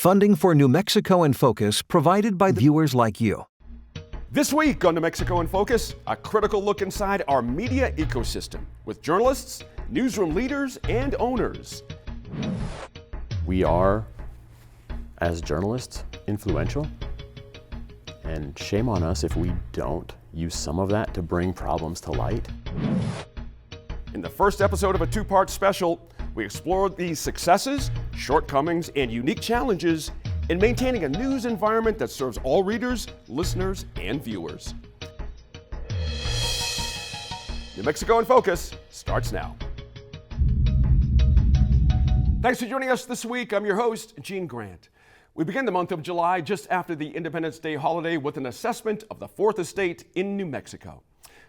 Funding for New Mexico in Focus provided by viewers like you. This week on New Mexico in Focus, a critical look inside our media ecosystem with journalists, newsroom leaders, and owners. We are, as journalists, influential, and shame on us if we don't use some of that to bring problems to light. In the first episode of a two-part special, we explored the successes, shortcomings, and unique challenges in maintaining a news environment that serves all readers, listeners, and viewers. New Mexico in Focus starts now. Thanks for joining us this week. I'm your host, Gene Grant. We begin the month of July just after the Independence Day holiday with an assessment of the Fourth Estate in New Mexico.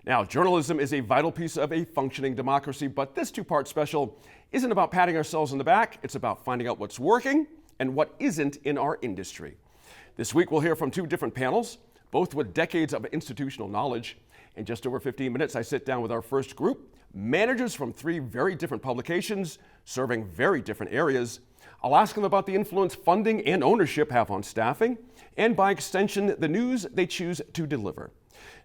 Now, journalism is a vital piece of a functioning democracy, but this two-part special isn't about patting ourselves on the back. It's about finding out what's working and what isn't in our industry. This week, we'll hear from two different panels, both with decades of institutional knowledge. In just over 15 minutes, I sit down with our first group, managers from three very different publications serving very different areas. I'll ask them about the influence funding and ownership have on staffing, and by extension, the news they choose to deliver.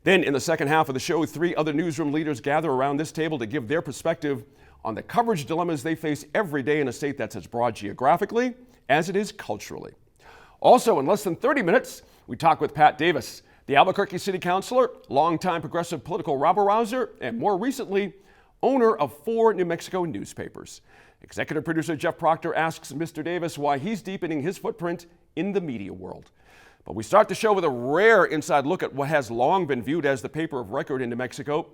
Then in the second half of the show, three other newsroom leaders gather around this table to give their perspective on the coverage dilemmas they face every day in a state that's as broad geographically as it is culturally. Also, in less than 30 minutes, we talk with Pat Davis, the Albuquerque City Councilor, longtime progressive political rabble-rouser, and more recently, owner of 4 New Mexico newspapers. Executive producer Jeff Proctor asks Mr. Davis why he's deepening his footprint in the media world. But we start the show with a rare inside look at what has long been viewed as the paper of record in New Mexico,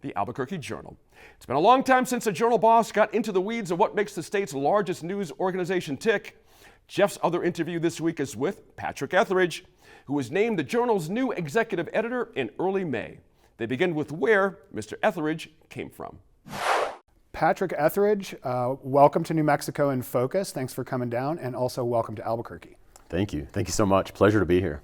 the Albuquerque Journal. It's been a long time since a Journal boss got into the weeds of what makes the state's largest news organization tick. Jeff's other interview this week is with Patrick Etheridge, who was named the Journal's new executive editor in early May. They begin with where Mr. Etheridge came from. Patrick Etheridge, welcome to New Mexico in Focus. Thanks for coming down, and also welcome to Albuquerque. Thank you. Thank you so much. Pleasure to be here.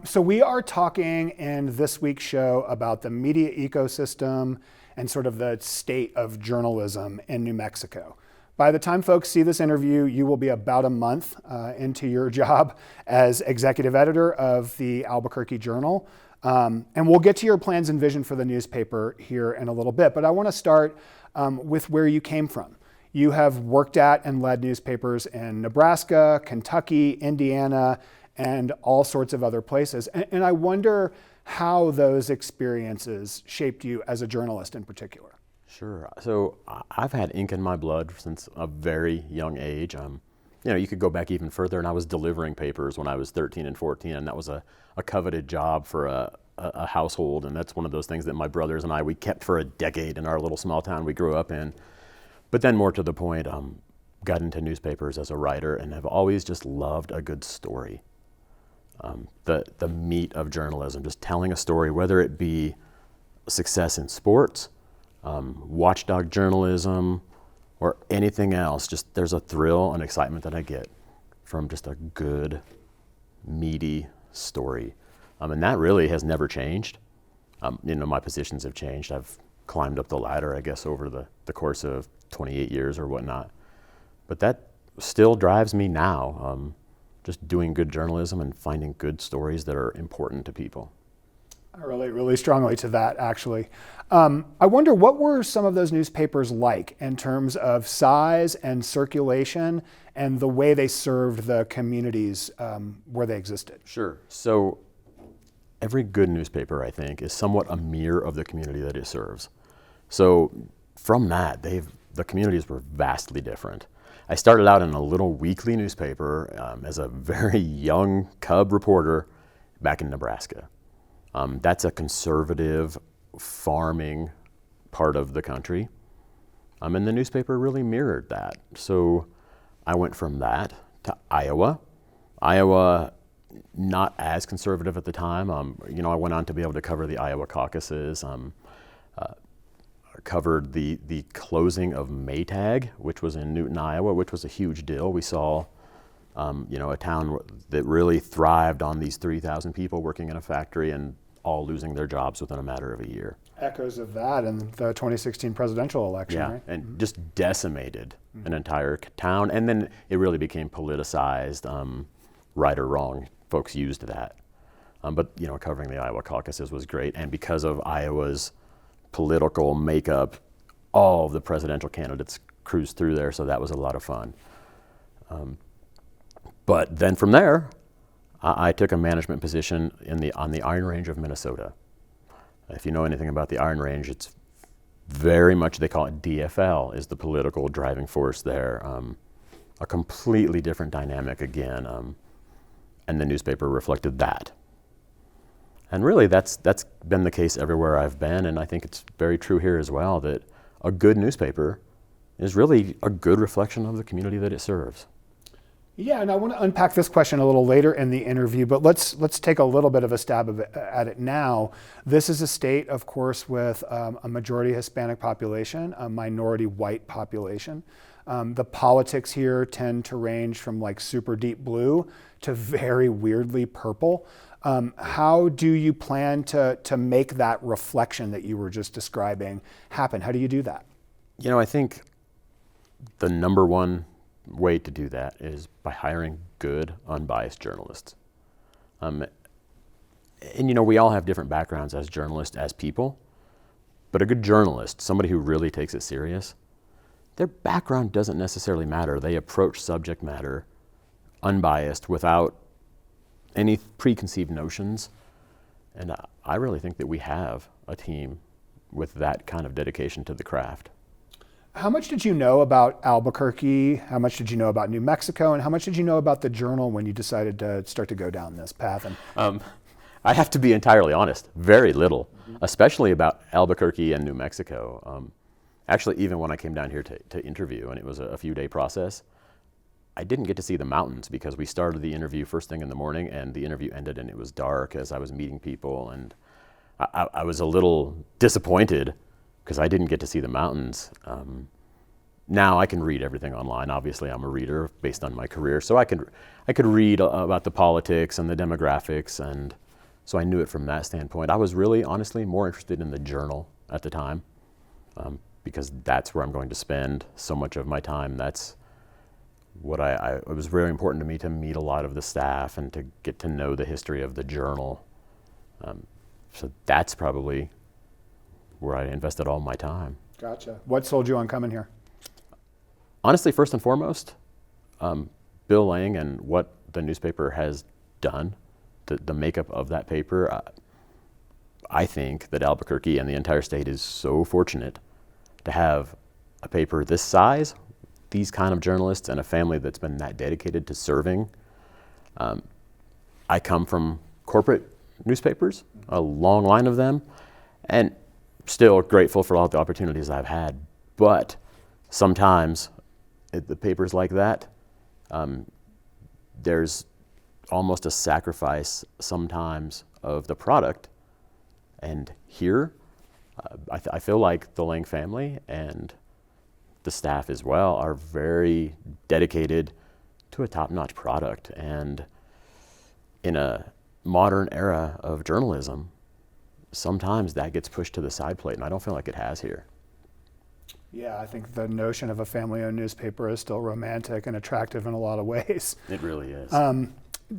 So we are talking in this week's show about the media ecosystem and sort of the state of journalism in New Mexico. By the time folks see this interview, you will be about a month into your job as executive editor of the Albuquerque Journal. And we'll get to your plans and vision for the newspaper here in a little bit. But I want to start with where you came from. You have worked at and led newspapers in Nebraska, Kentucky, Indiana, and all sorts of other places. And I wonder how those experiences shaped you as a journalist in particular. Sure. So I've had ink in my blood since a very young age. You could go back even further, and I was delivering papers when I was 13 and 14, and that was a coveted job for a household, and that's one of those things that my brothers and we kept for a decade in our little small town we grew up in. But then more to the point, got into newspapers as a writer and have always just loved a good story. The meat of journalism, just telling a story, whether it be success in sports, watchdog journalism, or anything else, just there's a thrill and excitement that I get from just a good, meaty story. And that really has never changed. My positions have changed. I've climbed up the ladder, I guess, over the course of 28 years or whatnot. But that still drives me now, just doing good journalism and finding good stories that are important to people. I relate really strongly to that, actually. I wonder, what were some of those newspapers like in terms of size and circulation and the way they served the communities where they existed? Sure. So every good newspaper, I think, is somewhat a mirror of the community that it serves. So from that, the communities were vastly different. I started out in a little weekly newspaper as a very young cub reporter back in Nebraska. That's a conservative farming part of the country. And the newspaper really mirrored that. So I went from that to Iowa. Iowa, not as conservative at the time. I went on to be able to cover the Iowa caucuses. Covered the closing of Maytag, which was in Newton, Iowa, which was a huge deal. We saw, a town that really thrived on these 3,000 people working in a factory and all losing their jobs within a matter of a year. Echoes of that in the 2016 presidential election, Yeah, right? and just decimated an entire town. And then it really became politicized, right or wrong. Folks used that. But, you know, covering the Iowa caucuses was great. And because of Iowa's political makeup, all of the presidential candidates cruised through there, so that was a lot of fun. But then from there, I took a management position on the Iron Range of Minnesota. If you know anything about the Iron Range, it's very much, they call it DFL, is the political driving force there. A completely different dynamic again, and the newspaper reflected that. And really, that's been the case everywhere I've been, and I think it's very true here as well, that a good newspaper is really a good reflection of the community that it serves. Yeah, and I want to unpack this question a little later in the interview, but let's take a little bit of a stab at it now. This is a state, of course, with a majority Hispanic population, a minority white population. The politics here tend to range from like super deep blue to very weirdly purple. How do you plan to make that reflection that you were just describing happen? How do you do that? You know, I think the number one way to do that is by hiring good, unbiased journalists. And you know, we all have different backgrounds as journalists, as people, but a good journalist, somebody who really takes it serious, their background doesn't necessarily matter. They approach subject matter unbiased, without any preconceived notions. And I really think that we have a team with that kind of dedication to the craft. How much did you know about Albuquerque? How much did you know about New Mexico? And how much did you know about the Journal when you decided to start to go down this path? And I have to be entirely honest, very little, especially about Albuquerque and New Mexico. Actually, even when I came down here to interview, and it was a few-day process, I didn't get to see the mountains because we started the interview first thing in the morning, and the interview ended and it was dark as I was meeting people, and I was a little disappointed because I didn't get to see the mountains. Now I can read everything online. Obviously, I'm a reader based on my career, so I could read about the politics and the demographics, and so I knew it from that standpoint. I was really, honestly, more interested in the Journal at the time, because that's where I'm going to spend so much of my time. That's what it was very important to me to meet a lot of the staff and to get to know the history of the Journal. So that's probably where I invested all my time. Gotcha. What sold you on coming here? Honestly, first and foremost, Bill Lang and what the newspaper has done, the makeup of that paper. I think that Albuquerque and the entire state is so fortunate to have a paper this size, these kind of journalists, and a family that's been that dedicated to serving. I come from corporate newspapers, a long line of them, and still grateful for all the opportunities I've had. But sometimes the papers like that, there's almost a sacrifice sometimes of the product. And here, I feel like the Lang family and the staff as well are very dedicated to a top-notch product. And in a modern era of journalism, sometimes that gets pushed to the side plate, and I don't feel like it has here. Yeah, I think the notion of a family-owned newspaper is still romantic and attractive in a lot of ways. It really is.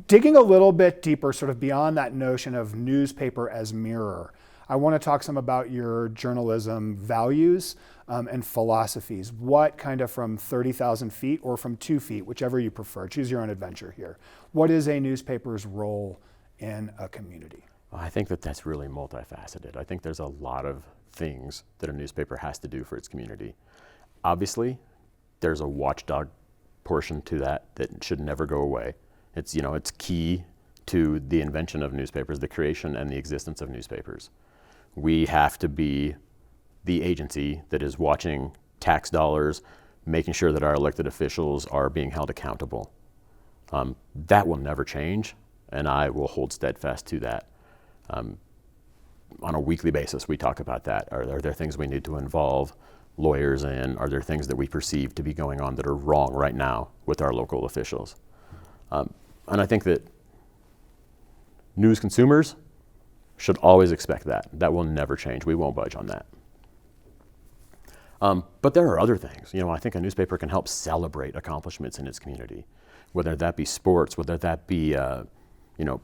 Digging a little bit deeper, sort of beyond that notion of newspaper as mirror, I want to talk some about your journalism values and philosophies. What kind of, from 30,000 feet or from 2 feet, whichever you prefer, choose your own adventure here. What is a newspaper's role in a community? I think that that's really multifaceted. I think there's a lot of things that a newspaper has to do for its community. Obviously, there's a watchdog portion to that should never go away. It's, you know, it's key to the invention of newspapers, the creation and the existence of newspapers. We have to be the agency that is watching tax dollars, making sure that our elected officials are being held accountable. That will never change, and I will hold steadfast to that. On a weekly basis, we talk about that. Are there things we need to involve lawyers in? Are there things that we perceive to be going on that are wrong right now with our local officials? And I think that news consumers, should always expect that. That will never change. We won't budge on that. But there are other things. I think a newspaper can help celebrate accomplishments in its community, whether that be sports, whether that be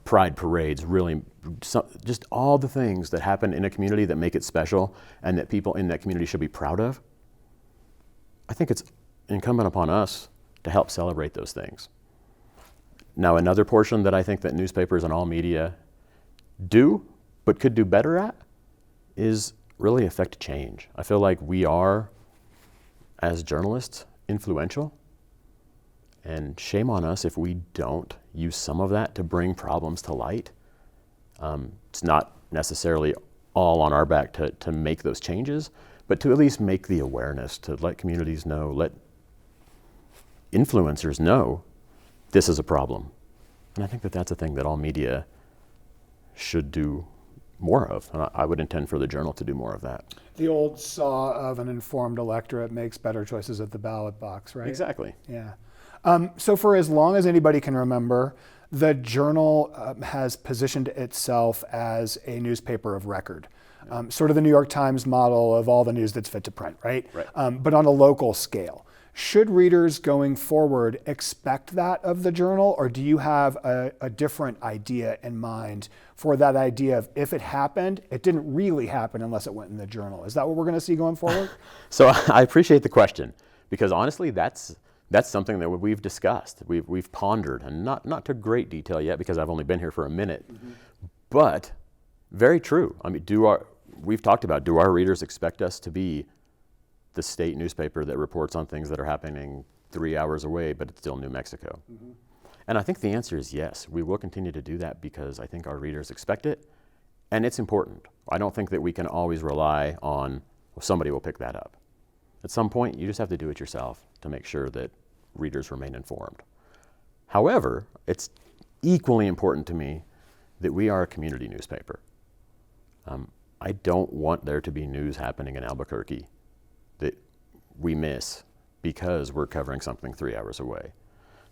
pride parades, really just all the things that happen in a community that make it special and that people in that community should be proud of. I think it's incumbent upon us to help celebrate those things. Now, another portion that I think that newspapers and all media do, but could do better at, is really affect change. I feel like we are, as journalists, influential, and shame on us if we don't use some of that to bring problems to light. It's not necessarily all on our back to make those changes, but to at least make the awareness, to let communities know, let influencers know this is a problem. And I think that that's a thing that all media should do more of. And I would intend for the Journal to do more of that. The old saw of an informed electorate makes better choices at the ballot box, right? Exactly. Yeah. So for as long as anybody can remember, the Journal has positioned itself as a newspaper of record. Sort of the New York Times model of all the news that's fit to print, right? But on a local scale. Should readers going forward expect that of the Journal, or do you have a different idea in mind for that idea of if it happened, it didn't really happen unless it went in the Journal? Is that what we're going to see going forward? So I appreciate the question, because honestly, that's something that we've discussed, we've pondered, and not to great detail yet because I've only been here for a minute, but very true. I mean, we've talked about, do our readers expect us to be the state newspaper that reports on things that are happening 3 hours away, but it's still New Mexico? And I think the answer is yes. We will continue to do that because I think our readers expect it, and it's important. I don't think that we can always rely on, well, somebody will pick that up. At some point, you just have to do it yourself to make sure that readers remain informed. However, it's equally important to me that we are a community newspaper. I don't want there to be news happening in Albuquerque that we miss because we're covering something 3 hours away.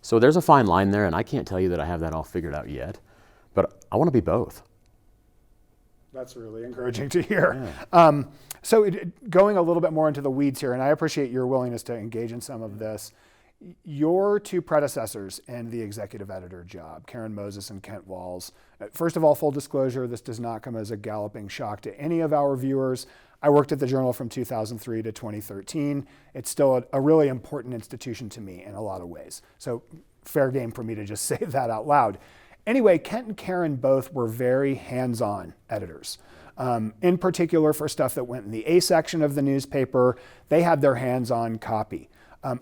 So there's a fine line there, and I can't tell you that I have that all figured out yet, but I want to be both. That's really encouraging to hear. Yeah. Going a little bit more into the weeds here, and I appreciate your willingness to engage in some of this. Your two predecessors in the executive editor job, Karen Moses and Kent Walls. First of all, full disclosure, this does not come as a galloping shock to any of our viewers. I worked at the Journal from 2003 to 2013. It's still a really important institution to me in a lot of ways. So fair game for me to just say that out loud. Anyway, Kent and Karen both were very hands-on editors. In particular, for stuff that went in the A section of the newspaper, they had their hands-on copy.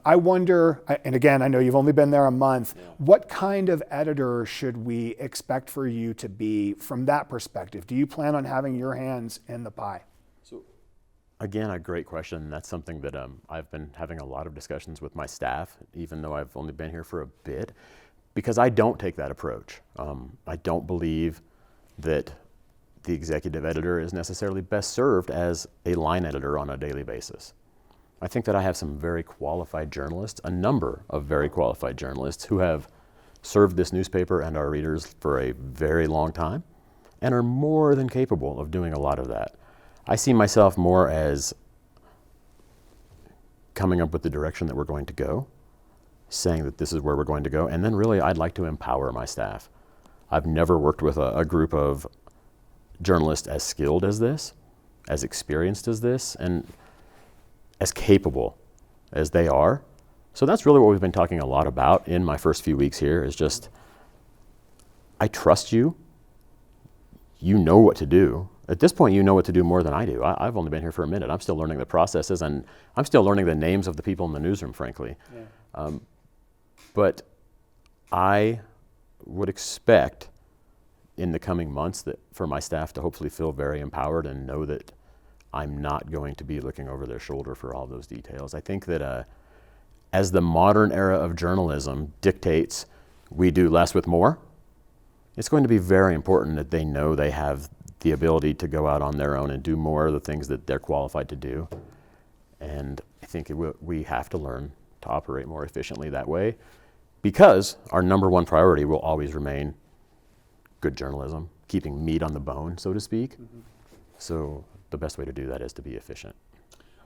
I wonder, and again, I know you've only been there a month, what kind of editor should we expect for you to be from that perspective? Do you plan on having your hands in the pie? So, again, a great question. That's something that I've been having a lot of discussions with my staff, even though I've only been here for a bit, because I don't take that approach. I don't believe that the executive editor is necessarily best served as a line editor on a daily basis. I think that I have some very qualified journalists, a number of very qualified journalists who have served this newspaper and our readers for a very long time and are more than capable of doing a lot of that. I see myself more as coming up with the direction that we're going to go, saying that this is where we're going to go, and then really I'd like to empower my staff. I've never worked with a group of journalists as skilled as this, as experienced as this, and as capable as they are. So that's really what we've been talking a lot about in my first few weeks here, is just, I trust you. You know what to do. At this point, you know what to do more than I do. I've only been here for a minute. I'm still learning the processes, and I'm still learning the names of the people in the newsroom, frankly. Yeah. But I would expect in the coming months that for my staff to hopefully feel very empowered and know that I'm not going to be looking over their shoulder for all those details. I think that as the modern era of journalism dictates we do less with more, it's going to be very important that they know they have the ability to go out on their own and do more of the things that they're qualified to do. And I think we have to learn to operate more efficiently that way, because our number one priority will always remain good journalism keeping meat on the bone, so to speak. So the best way to do that is to be efficient.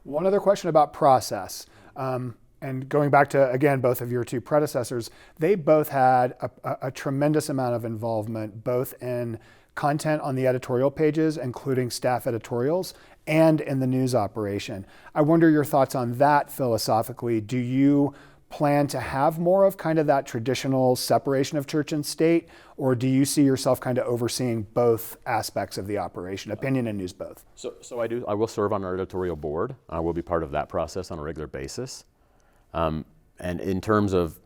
One other question about process. And going back to, again, both of your two predecessors, they both had a tremendous amount of involvement, both in content on the editorial pages, including staff editorials, and in the news operation. I wonder your thoughts on that philosophically. Do you plan to have more of kind of that traditional separation of church and state, or do you see yourself kind of overseeing both aspects of the operation, opinion and news both? So I will serve on our editorial board. I will be part of that process on a regular basis. And in terms of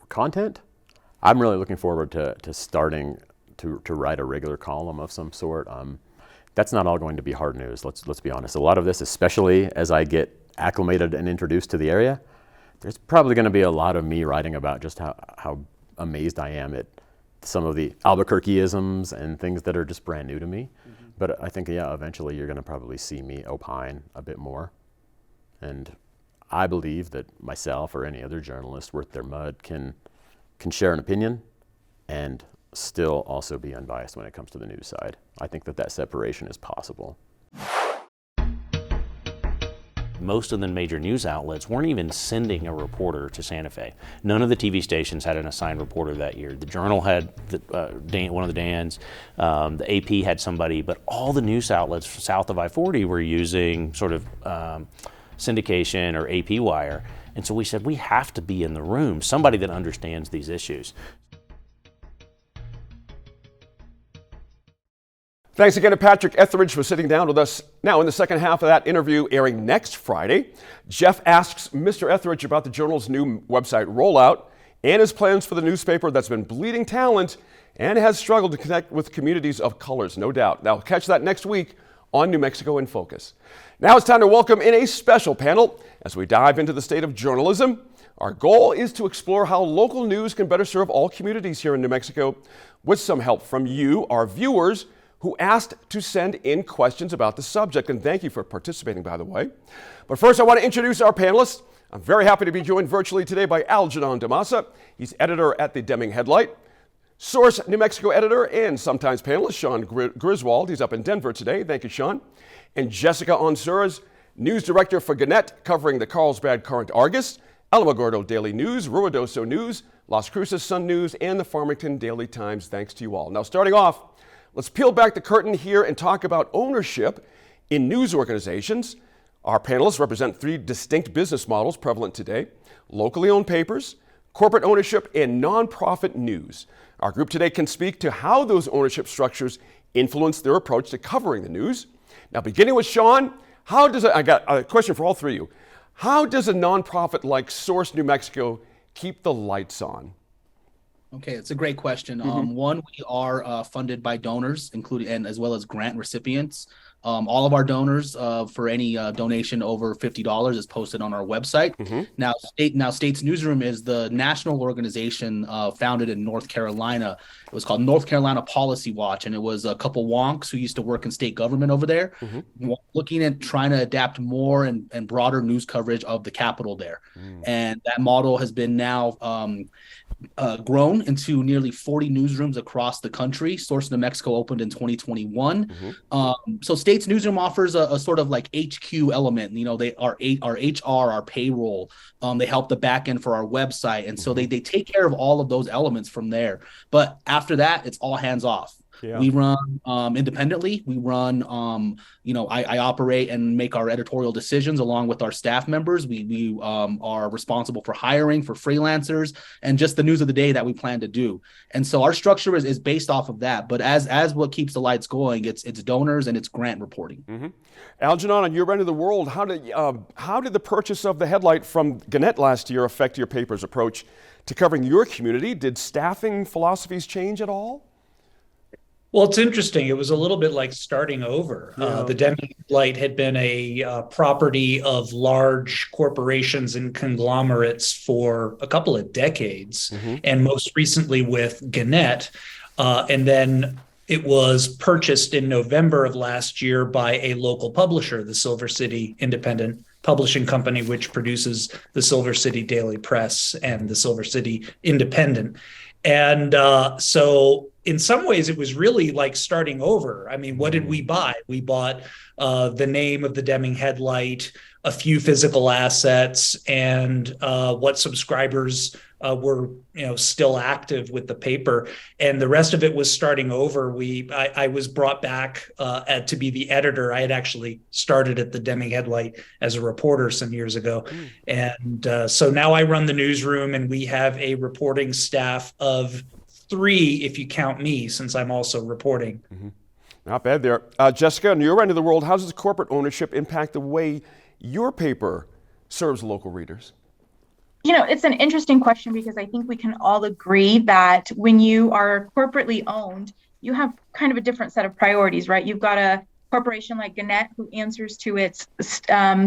content, I'm really looking forward to starting to write a regular column of some sort. That's not all going to be hard news, let's be honest. A lot of this, especially as I get acclimated and introduced to the area, there's probably going to be a lot of me writing about just how amazed I am at some of the Albuquerque-isms and things that are just brand new to me. But I think, eventually you're going to probably see me opine a bit more. And I believe that myself or any other journalist worth their mud can share an opinion and still also be unbiased when it comes to the news side. I think that separation is possible. Most of the major news outlets weren't even sending a reporter to Santa Fe. None of the TV stations had an assigned reporter that year. The Journal had one of the Dans, the AP had somebody, but all the news outlets south of I-40 were using sort of syndication or AP wire. And so we said, we have to be in the room, somebody that understands these issues. Thanks again to Patrick Etheridge for sitting down with us. Now, in the second half of that interview airing next Friday, Jeff asks Mr. Etheridge about the Journal's new website rollout and his plans for the newspaper that's been bleeding talent and has struggled to connect with communities of colors, no doubt. Now, catch that next week on New Mexico in Focus. Now it's time to welcome in a special panel as we dive into the state of journalism. Our goal is to explore how local news can better serve all communities here in New Mexico with some help from you, our viewers, who asked to send in questions about the subject. And thank you for participating, by the way. But first, I want to introduce our panelists. I'm very happy to be joined virtually today by Algernon DeMassa. He's editor at the Deming Headlight. Source New Mexico editor and sometimes panelist Sean Griswold. He's up in Denver today. Thank you, Sean. And Jessica Onsuras, news director for Gannett, covering the Carlsbad Current-Argus, Alamogordo Daily News, Ruidoso News, Las Cruces Sun News, and the Farmington Daily Times. Thanks to you all. Now, starting off, let's peel back the curtain here and talk about ownership in news organizations. Our panelists represent three distinct business models prevalent today: locally owned papers, corporate ownership, and nonprofit news. Our group today can speak to how those ownership structures influence their approach to covering the news. Now, beginning with Sean, I got a question for all three of you. How does a nonprofit like Source New Mexico keep the lights on? Okay, it's a great question. One, we are funded by donors, including and as well as grant recipients. All of our donors for any donation over $50 is posted on our website. Now, States Newsroom is the national organization founded in North Carolina. It was called North Carolina Policy Watch, and it was a couple wonks who used to work in state government over there, looking at trying to adapt more and broader news coverage of the Capitol there. And that model has been now grown into nearly 40 newsrooms across the country. Source New Mexico opened in 2021. So States Newsroom offers a sort of like HQ element. You know, they are our HR, our payroll. They help the back end for our website. And so they take care of all of those elements from there. But after that, it's all hands off. Yeah. We run independently. We run, I operate and make our editorial decisions along with our staff members. We are responsible for hiring for freelancers and just the news of the day that we plan to do. And so our structure is based off of that. But as what keeps the lights going, it's donors and it's grant reporting. Algernon, on your end of the world, how did the purchase of the Headlight from Gannett last year affect your paper's approach to covering your community? Did staffing philosophies change at all? Well, it's interesting. It was a little bit like starting over. The Deming Headlight had been a property of large corporations and conglomerates for a couple of decades, and most recently with Gannett. And then it was purchased in November of last year by a local publisher, the Silver City Independent Publishing Company, which produces the Silver City Daily Press and the Silver City Independent. And so in some ways, it was really like starting over. I mean, what did we buy? We bought the name of the Deming Headlight, a few physical assets, and what subscribers were, still active with the paper, and the rest of it was starting over. I was brought back to be the editor. I had actually started at the Deming Headlight as a reporter some years ago, and so now I run the newsroom, and we have a reporting staff of 3, if you count me, since I'm also reporting. Not bad there. Jessica, on your end of the world, how does corporate ownership impact the way your paper serves local readers? It's an interesting question, because I think we can all agree that when you are corporately owned, you have kind of a different set of priorities, right? You've got a corporation like Gannett who answers to its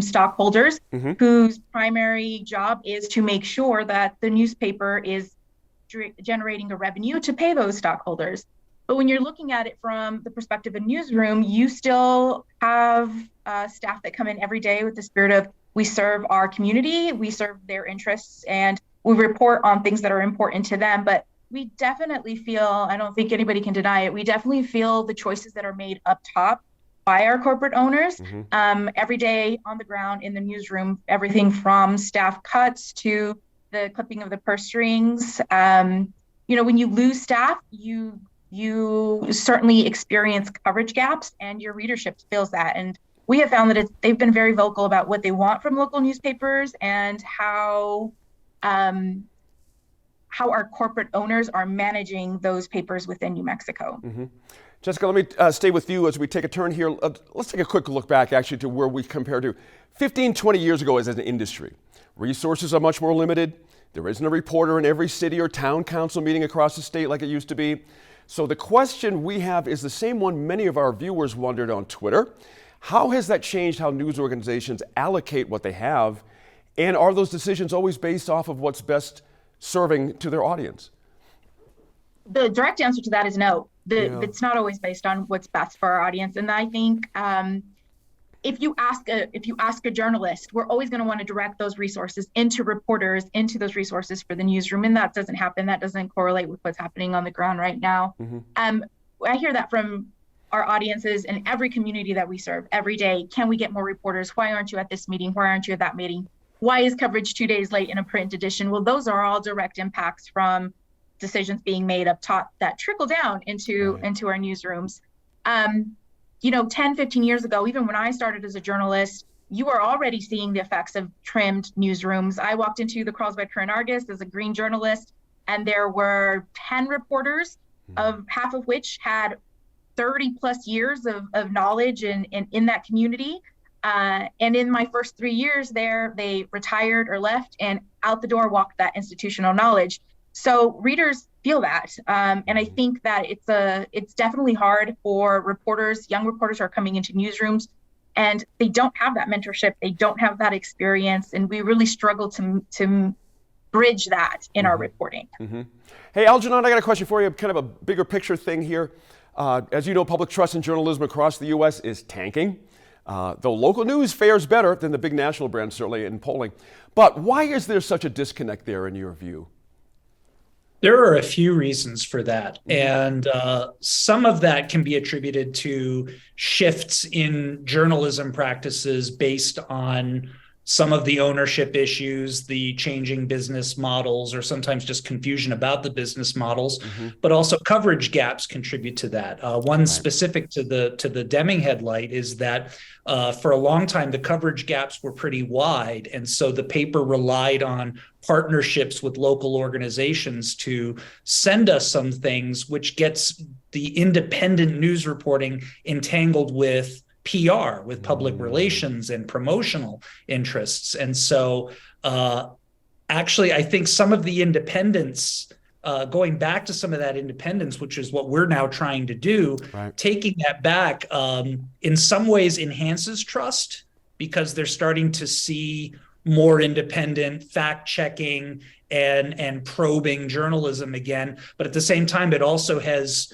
stockholders, whose primary job is to make sure that the newspaper is generating a revenue to pay those stockholders. But when you're looking at it from the perspective of newsroom, you still have staff that come in every day with the spirit of, we serve our community, we serve their interests, and we report on things that are important to them. But we definitely feel, I don't think anybody can deny it, we definitely feel the choices that are made up top by our corporate owners. Every day on the ground in the newsroom, everything from staff cuts to the clipping of the purse strings. When you lose staff, you certainly experience coverage gaps, and your readership feels that. And we have found that they've been very vocal about what they want from local newspapers, and how our corporate owners are managing those papers within New Mexico. Jessica, let me stay with you as we take a turn here. Let's take a quick look back actually to where we compare to 15, 20 years ago as an industry. Resources are much more limited. There isn't a reporter in every city or town council meeting across the state like it used to be. So the question we have is the same one many of our viewers wondered on Twitter. How has that changed how news organizations allocate what they have? And are those decisions always based off of what's best serving to their audience? The direct answer to that is no. It's not always based on what's best for our audience. And I think if you ask a journalist, we're always going to want to direct those resources into reporters, into those resources for the newsroom, and that doesn't happen. That doesn't correlate with what's happening on the ground right now. I hear that from our audiences in every community that we serve every day. Can we get more reporters? Why aren't you at this meeting? Why aren't you at that meeting? Why is coverage 2 days late in a print edition? Well, those are all direct impacts from decisions being made up top that trickle down into our newsrooms. 10, 15 years ago, even when I started as a journalist, you are already seeing the effects of trimmed newsrooms. I walked into the Carlsbad Current-Argus as a green journalist, and there were 10 reporters, of half of which had 30 plus years of knowledge in that community. And in my first 3 years there, they retired or left, and out the door walked that institutional knowledge. So readers feel that. And I think that it's definitely hard for reporters, young reporters who are coming into newsrooms, and they don't have that mentorship, they don't have that experience, and we really struggle to bridge that in our reporting. Hey, Algernon, I got a question for you, kind of a bigger picture thing here. As you know, public trust in journalism across the U.S. is tanking. Though local news fares better than the big national brands, certainly in polling. But why is there such a disconnect there in your view? There are a few reasons for that. And some of that can be attributed to shifts in journalism practices based on some of the ownership issues, the changing business models, or sometimes just confusion about the business models, but also coverage gaps contribute to that. One specific to the Deming Headlight is that for a long time, the coverage gaps were pretty wide. And so the paper relied on partnerships with local organizations to send us some things, which gets the independent news reporting entangled with PR, with public relations and promotional interests. And so actually, I think some of the independence, going back to some of that independence, which is what we're now trying to do, taking that back in some ways enhances trust, because they're starting to see more independent fact-checking and probing journalism again. But at the same time, it also has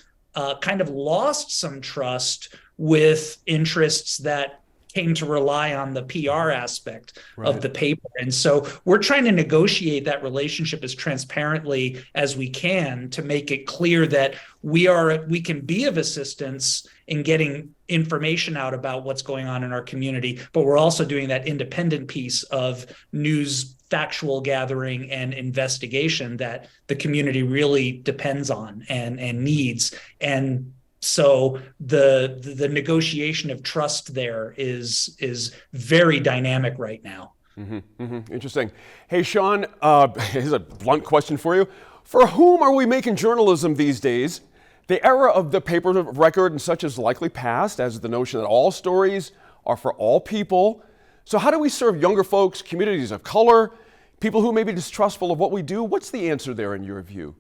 kind of lost some trust with interests that came to rely on the PR aspect of the paper. And so we're trying to negotiate that relationship as transparently as we can to make it clear that we can be of assistance in getting information out about what's going on in our community, but we're also doing that independent piece of news, factual gathering, and investigation that the community really depends on and needs. And so the negotiation of trust there is very dynamic right now. Interesting. Hey, Sean, here's a blunt question for you. For whom are we making journalism these days? The era of the paper of record and such is likely past, as is the notion that all stories are for all people. So how do we serve younger folks, communities of color, people who may be distrustful of what we do? What's the answer there in your view?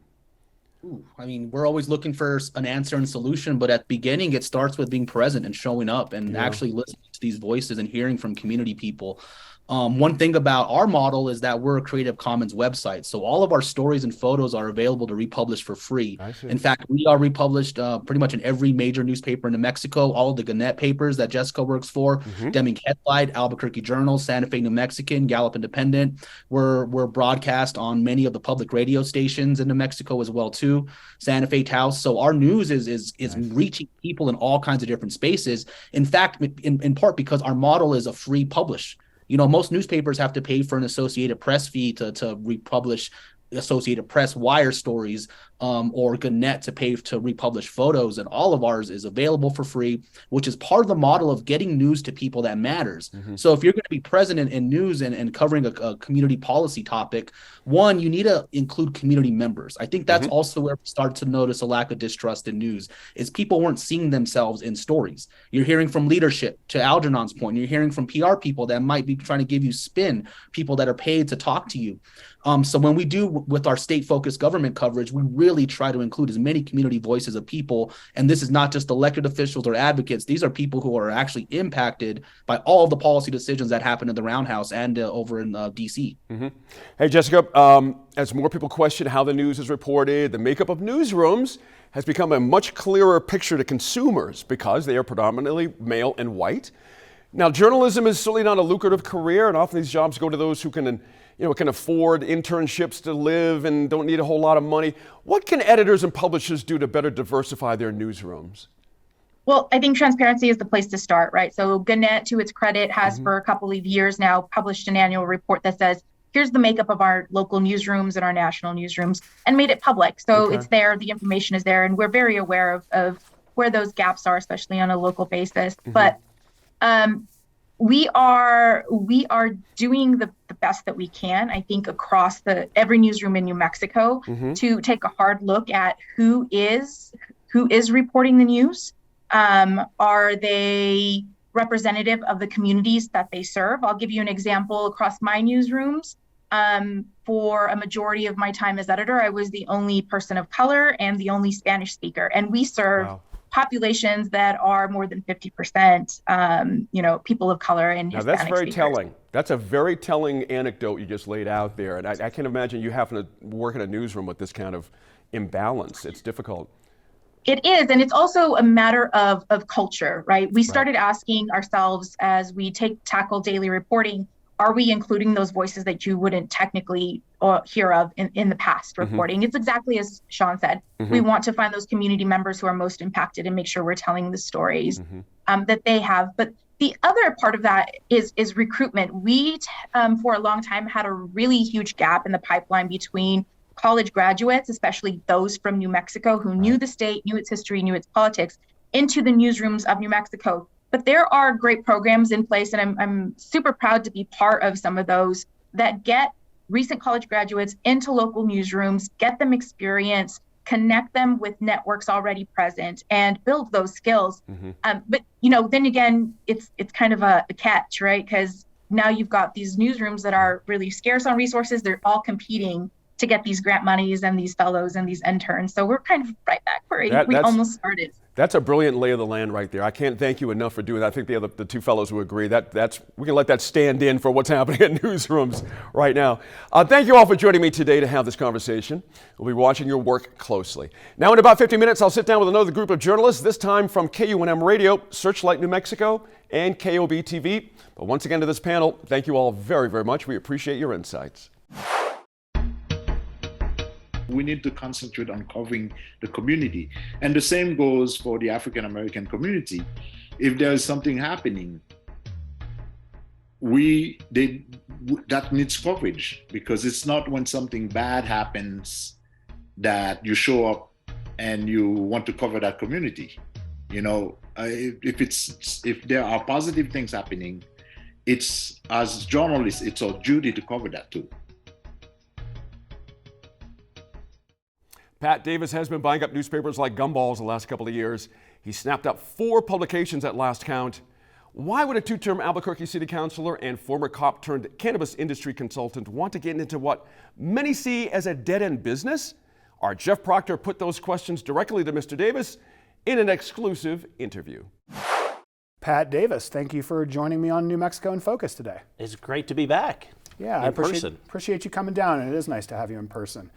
I mean, we're always looking for an answer and solution, but at the beginning, it starts with being present and showing up and actually listening to these voices and hearing from community people. One thing about our model is that we're a Creative Commons website. So all of our stories and photos are available to republish for free. In fact, we are republished pretty much in every major newspaper in New Mexico, all of the Gannett papers that Jessica works for, Deming Headlight, Albuquerque Journal, Santa Fe New Mexican, Gallup Independent. We're broadcast on many of the public radio stations in New Mexico as well too, Santa Fe Taos. So our news is reaching people in all kinds of different spaces. In fact, in part because our model is a free publish. You know, most newspapers have to pay for an Associated Press fee to republish Associated Press wire stories, or Gannett to pay to republish photos, and all of ours is available for free, which is part of the model of getting news to people that matters. So if you're going to be present in news and covering a community policy topic, one, you need to include community members. I think that's also where we start to notice a lack of distrust in news, is people weren't seeing themselves in stories. You're hearing from leadership, to Algernon's point, you're hearing from PR people that might be trying to give you spin, people that are paid to talk to you. So when we do with our state-focused government coverage, we really try to include as many community voices of people. And this is not just elected officials or advocates. These are people who are actually impacted by all of the policy decisions that happen in the Roundhouse and over in D.C. Hey, Jessica, as more people question how the news is reported, the makeup of newsrooms has become a much clearer picture to consumers because they are predominantly male and white. Now, journalism is certainly not a lucrative career, and often these jobs go to those who can afford internships to live and don't need a whole lot of money. What can editors and publishers do to better diversify their newsrooms? Well, I think transparency is the place to start, right? So Gannett, to its credit, has for a couple of years now published an annual report that says, here's the makeup of our local newsrooms and our national newsrooms, and made it public. So it's there, the information is there, and we're very aware of where those gaps are, especially on a local basis. But we are doing the best that we can, I think, across every newsroom in New Mexico to take a hard look at who is reporting the news. Are they representative of the communities that they serve? I'll give you an example. Across my newsrooms, for a majority of my time as editor, I was the only person of color and the only Spanish speaker, and we serve populations that are more than 50%, people of color and Hispanic Now that's very speakers. telling. That's a very telling anecdote you just laid out there. And I can imagine you having to work in a newsroom with this kind of imbalance. It's difficult. It is, and it's also a matter of culture, right? We started asking ourselves as we tackle daily reporting, are we including those voices that you wouldn't technically hear of in the past reporting? It's exactly as Sean said. We want to find those community members who are most impacted and make sure we're telling the stories that they have. But the other part of that is recruitment. We, for a long time, had a really huge gap in the pipeline between college graduates, especially those from New Mexico who knew the state, knew its history, knew its politics, into the newsrooms of New Mexico. But there are great programs in place, and I'm super proud to be part of some of those that get recent college graduates into local newsrooms, get them experience, connect them with networks already present, and build those skills. But then again, it's kind of a catch, right? Because now you've got these newsrooms that are really scarce on resources. They're all competing to get these grant monies and these fellows and these interns. So we're kind of right back where we almost started. That's a brilliant lay of the land right there. I can't thank you enough for doing that. I think the two fellows will agree. We can let that stand in for what's happening in newsrooms right now. Thank you all for joining me today to have this conversation. We'll be watching your work closely. Now in about 50 minutes, I'll sit down with another group of journalists, this time from KUNM Radio, Searchlight New Mexico, and KOB TV. But once again to this panel, thank you all very, very much. We appreciate your insights. We need to concentrate on covering the community. And the same goes for the African American community. If there is something happening, that needs coverage, because it's not when something bad happens that you show up and you want to cover that community. You know, if there are positive things happening, it's, as journalists, it's our duty to cover that too. Pat Davis has been buying up newspapers like gumballs the last couple of years. He snapped up 4 publications at last count. Why would a 2-term Albuquerque city councilor and former cop turned cannabis industry consultant want to get into what many see as a dead-end business? Our Jeff Proctor put those questions directly to Mr. Davis in an exclusive interview. Pat Davis, thank you for joining me on New Mexico in Focus today. It's great to be back. Yeah, I appreciate you coming down, and it is nice to have you in person.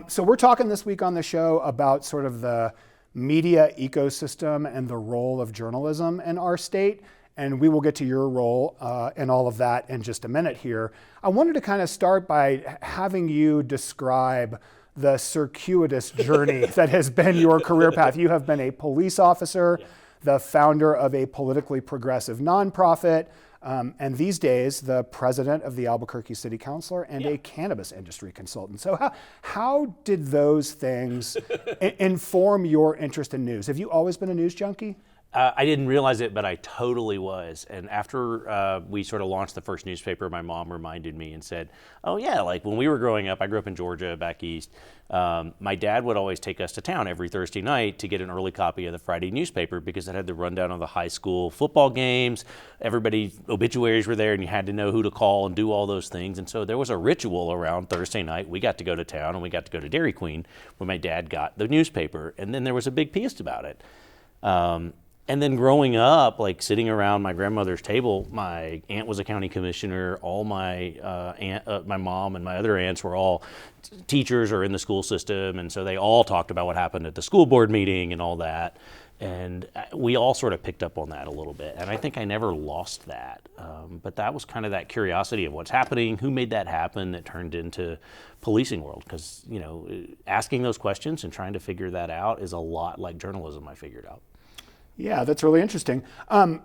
So we're talking this week on the show about sort of the media ecosystem and the role of journalism in our state. And we will get to your role and all of that in just a minute here. I wanted to kind of start by having you describe the circuitous journey that has been your career path. You have been a police officer, the founder of a politically progressive nonprofit, and these days, the president of the Albuquerque City Council and a cannabis industry consultant. So how did those things inform your interest in news? Have you always been a news junkie? I didn't realize it, but I totally was. And after we sort of launched the first newspaper, my mom reminded me and said, oh yeah, like when we were growing up, I grew up in Georgia, back east, my dad would always take us to town every Thursday night to get an early copy of the Friday newspaper, because it had the rundown of the high school football games. Everybody's obituaries were there, and you had to know who to call and do all those things. And so there was a ritual around Thursday night. We got to go to town, and we got to go to Dairy Queen where my dad got the newspaper. And then there was a big piece about it. And then growing up, like sitting around my grandmother's table, my aunt was a county commissioner. All my my mom and my other aunts were all teachers or in the school system, and so they all talked about what happened at the school board meeting and all that. And we all sort of picked up on that a little bit, and I think I never lost that. But that was kind of that curiosity of what's happening, who made that happen, that turned into policing world. Because asking those questions and trying to figure that out is a lot like journalism, I figured out. Yeah, that's really interesting.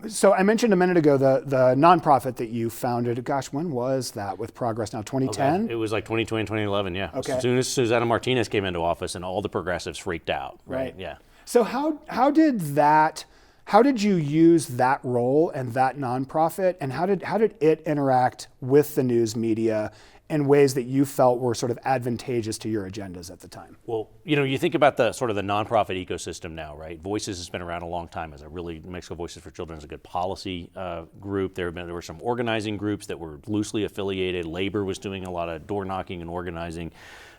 So I mentioned a minute ago the nonprofit that you founded. Gosh, when was that with Progress Now? 2010? Okay. It was like 2020, 2011, yeah. Okay. As soon as Susana Martinez came into office and all the progressives freaked out. Right. Yeah. So how did you use that role and that nonprofit, and how did it interact with the news media in ways that you felt were sort of advantageous to your agendas at the time? Well, you think about the sort of the nonprofit ecosystem now, right? Voices has been around a long time as a really, New Mexico Voices for Children is a good policy group. There were some organizing groups that were loosely affiliated. Labor was doing a lot of door knocking and organizing.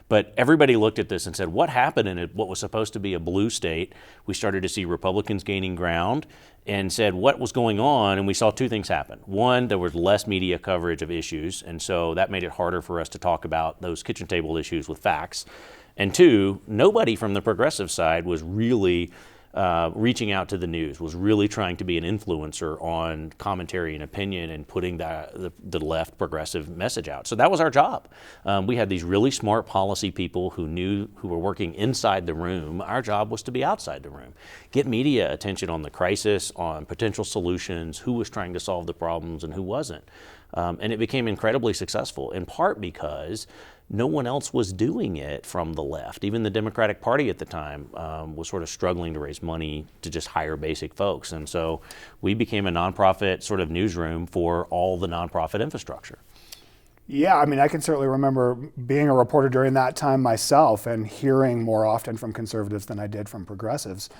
But everybody looked at this and said, what happened in what was supposed to be a blue state? We started to see Republicans gaining ground and said, what was going on? And we saw 2 things happen. One, there was less media coverage of issues, and so that made it harder for us to talk about those kitchen table issues with facts. And 2, nobody from the progressive side was really reaching out to the news, was really trying to be an influencer on commentary and opinion and putting the left progressive message out. So that was our job. We had these really smart policy people who were working inside the room. Our job was to be outside the room, get media attention on the crisis, on potential solutions, who was trying to solve the problems and who wasn't. And it became incredibly successful, in part because no one else was doing it from the left. Even the Democratic Party at the time was sort of struggling to raise money to just hire basic folks. And so we became a nonprofit sort of newsroom for all the nonprofit infrastructure. Yeah, I mean, I can certainly remember being a reporter during that time myself and hearing more often from conservatives than I did from progressives.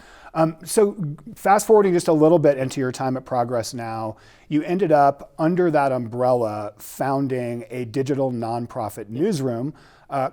So fast forwarding just a little bit into your time at Progress Now, you ended up under that umbrella founding a digital nonprofit newsroom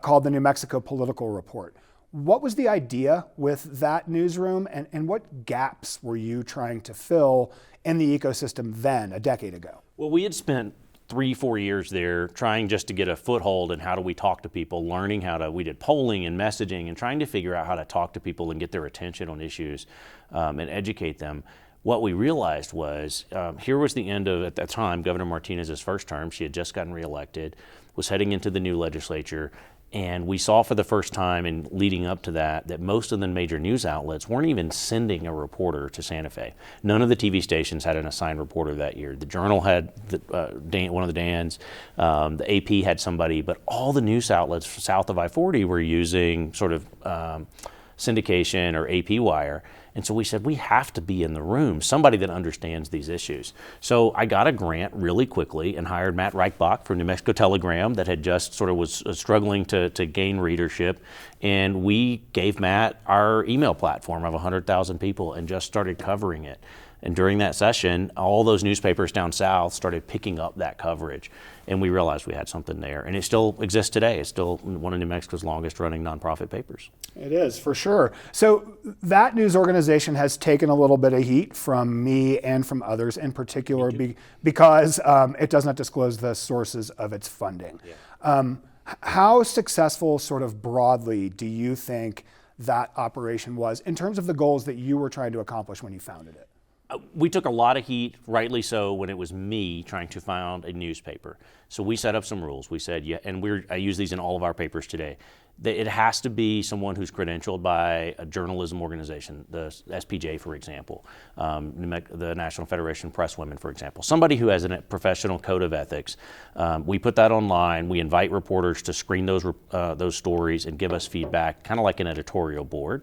called the New Mexico Political Report. What was the idea with that newsroom, and what gaps were you trying to fill in the ecosystem then, a decade ago? Well, we had spent 3-4 years there trying just to get a foothold in how do we talk to people, learning we did polling and messaging and trying to figure out how to talk to people and get their attention on issues and educate them. What we realized was, here was the end of, at that time, Governor Martinez's first term. She had just gotten reelected, was heading into the new legislature, and we saw for the first time and leading up to that most of the major news outlets weren't even sending a reporter to Santa Fe. None of the TV stations had an assigned reporter that year. The Journal had one of the Dans, the AP had somebody, but all the news outlets south of I-40 were using sort of syndication or AP wire. And so we said, we have to be in the room, somebody that understands these issues. So I got a grant really quickly and hired Matt Reichbach from New Mexico Telegram that had just sort of was struggling to gain readership. And we gave Matt our email platform of 100,000 people and just started covering it. And during that session, all those newspapers down south started picking up that coverage. And we realized we had something there. And it still exists today. It's still one of New Mexico's longest running nonprofit papers. It is, for sure. So that news organization has taken a little bit of heat from me and from others, in particular because it does not disclose the sources of its funding. Yeah. How successful, sort of broadly, do you think that operation was in terms of the goals that you were trying to accomplish when you founded it? We took a lot of heat, rightly so, when it was me trying to found a newspaper. So we set up some rules. We said, yeah, and I use these in all of our papers today. It has to be someone who's credentialed by a journalism organization, the SPJ, for example, the National Federation of Press Women, for example. Somebody who has a professional code of ethics. We put that online. We invite reporters to screen those stories and give us feedback, kind of like an editorial board.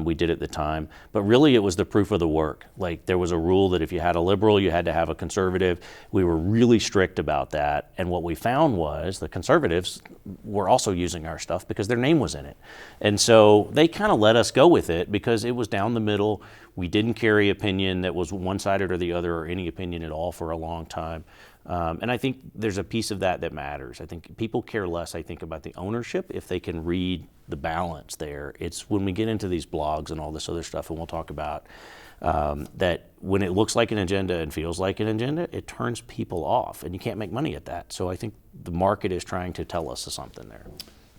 We did at the time. But really, it was the proof of the work. Like, there was a rule that if you had a liberal, you had to have a conservative. We were really strict about that. And what we found was the conservatives were also using our stuff because their name was in it. And so they kind of let us go with it because it was down the middle. We didn't carry opinion that was one-sided or the other, or any opinion at all, for a long time. And I think there's a piece of that matters. I think people care less, about the ownership if they can read the balance there. It's when we get into these blogs and all this other stuff, and we'll talk about that when it looks like an agenda and feels like an agenda, it turns people off, and you can't make money at that. So I think the market is trying to tell us something there.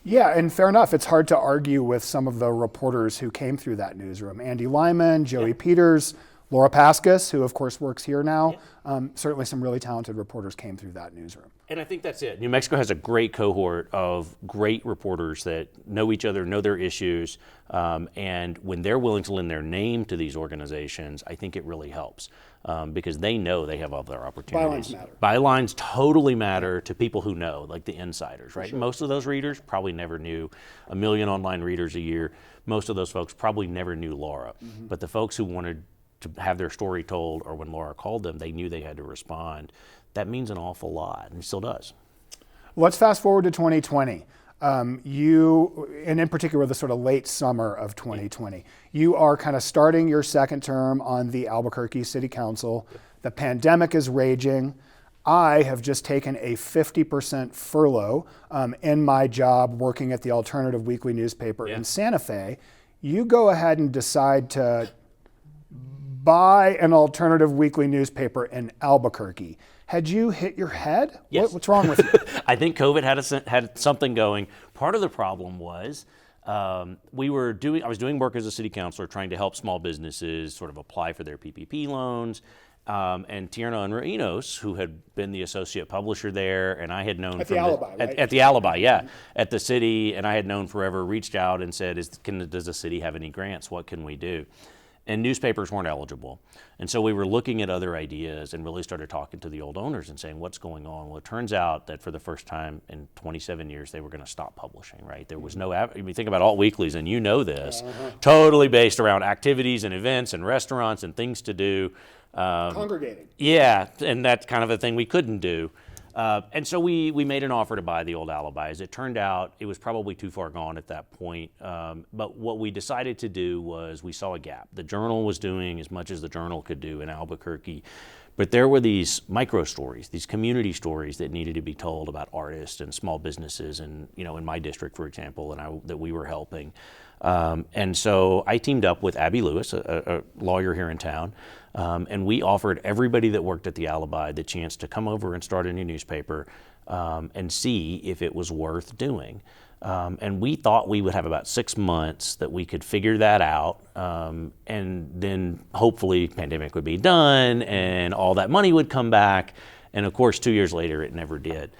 Yeah, and fair enough. It's hard to argue with some of the reporters who came through that newsroom. Andy Lyman, Joey Peters, Laura Paskus, who of course works here now. Certainly some really talented reporters came through that newsroom. And I think that's it. New Mexico has a great cohort of great reporters that know each other, know their issues, and when they're willing to lend their name to these organizations, I think it really helps because they know they have other opportunities. Bylines matter. Bylines totally matter to people who know, like the insiders, right? Sure. Most of those readers probably never knew 1 million online readers a year. Most of those folks probably never knew Laura, but the folks who wanted to have their story told, or when Laura called them, they knew they had to respond. That means an awful lot, and it still does. Let's fast forward to 2020. You, and in particular the sort of late summer of 2020, you are kind of starting your second term on the Albuquerque City Council. The pandemic is raging. I have just taken a 50% furlough in my job working at the alternative weekly newspaper in Santa Fe. You go ahead and decide to buy an alternative weekly newspaper in Albuquerque. Had you hit your head? Yes. What's wrong with you? I think COVID had something going. Part of the problem was I was doing work as a city councilor trying to help small businesses sort of apply for their PPP loans. And Tierna Unreinos, who had been the associate publisher there, and I had known at the Alibi, right? At the Alibi, yeah, at the city, and I had known forever, reached out and said, does the city have any grants? What can we do? And newspapers weren't eligible. And so we were looking at other ideas and really started talking to the old owners and saying, what's going on? Well, it turns out that for the first time in 27 years, they were going to stop publishing, right? There was no, you think about alt weeklies, and you know this, totally based around activities and events and restaurants and things to do. Congregating. Yeah, and that's kind of a thing we couldn't do. And so we made an offer to buy the old Alibi. As it turned out, it was probably too far gone at that point. But what we decided to do was we saw a gap. The Journal was doing as much as the Journal could do in Albuquerque, but there were these micro stories, these community stories that needed to be told about artists and small businesses, and in my district, for example, that we were helping. And so I teamed up with Abby Lewis, a lawyer here in town, and we offered everybody that worked at the Alibi the chance to come over and start a new newspaper and see if it was worth doing. And we thought we would have about 6 months that we could figure that out, and then hopefully pandemic would be done and all that money would come back. And of course, 2 years later, it never did.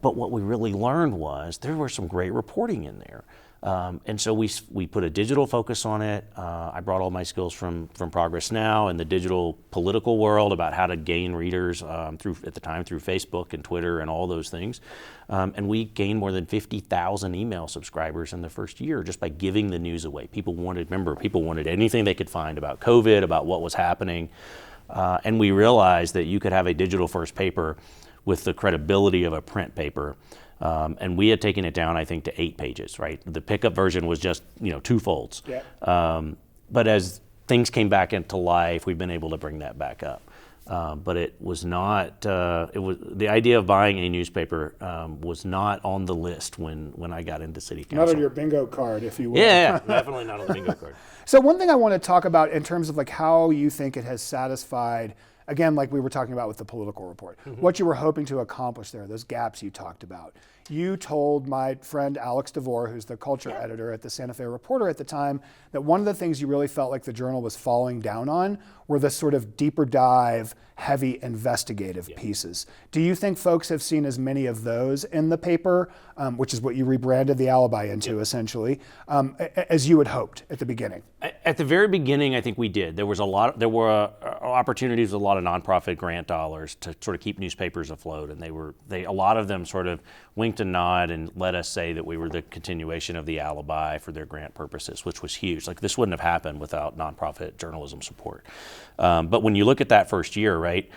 But what we really learned was there was some great reporting in there. And so we put a digital focus on it. I brought all my skills from Progress Now and the digital political world about how to gain readers at the time through Facebook and Twitter and all those things. And we gained more than 50,000 email subscribers in the first year just by giving the news away. People wanted anything they could find about COVID, about what was happening. And we realized that you could have a digital first paper with the credibility of a print paper. And we had taken it down, I think, to 8 pages, right? The pickup version was just, 2 folds. Yeah. But as things came back into life, we've been able to bring that back up. But it was not, the idea of buying a newspaper was not on the list when I got into city council. Not on your bingo card, if you will. Yeah, definitely not on the bingo card. So one thing I want to talk about in terms of like how you think it has satisfied, again, like we were talking about with the political report, what you were hoping to accomplish there, those gaps you talked about. You told my friend Alex DeVore, who's the culture editor at the Santa Fe Reporter at the time, that one of the things you really felt like the Journal was falling down on were the sort of deeper dive, heavy investigative pieces. Do you think folks have seen as many of those in the paper, which is what you rebranded the Alibi into essentially, as you had hoped at the beginning? At the very beginning, I think we did. There were opportunities with a lot of nonprofit grant dollars to sort of keep newspapers afloat, and a lot of them sort of winked a nod and let us say that we were the continuation of the Alibi for their grant purposes, which was huge. Like, this wouldn't have happened without nonprofit journalism support. But when you look at that first year, right,